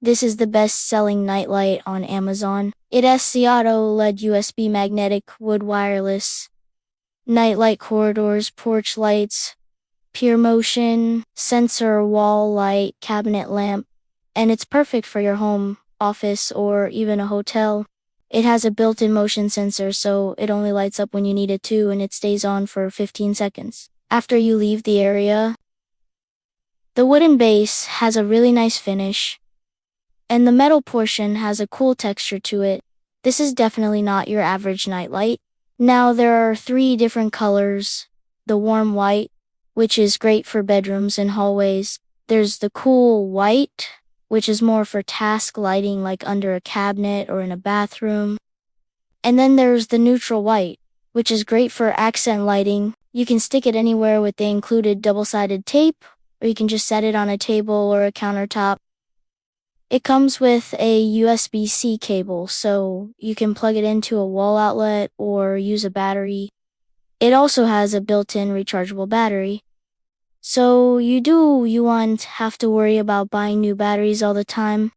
This is the best-selling nightlight on Amazon. It has the auto-LED USB magnetic wood wireless nightlight corridors, porch lights, PIR Motion Sensor wall light, cabinet lamp, and it's perfect for your home, office, or even a hotel. It has a built-in motion sensor, so it only lights up when you need it to, and it stays on for 15 seconds after you leave the area. The wooden base has a really nice finish, and the metal portion has a cool texture to it. This is definitely not your average nightlight. Now there are 3 different colors. The warm white, which is great for bedrooms and hallways. There's the cool white, which is more for task lighting like under a cabinet or in a bathroom. And then there's the neutral white, which is great for accent lighting. You can stick it anywhere with the included double-sided tape, or you can just set it on a table or a countertop. It comes with a USB-C cable, so you can plug it into a wall outlet or use a battery. It also has a built-in rechargeable battery. So you won't have to worry about buying new batteries all the time.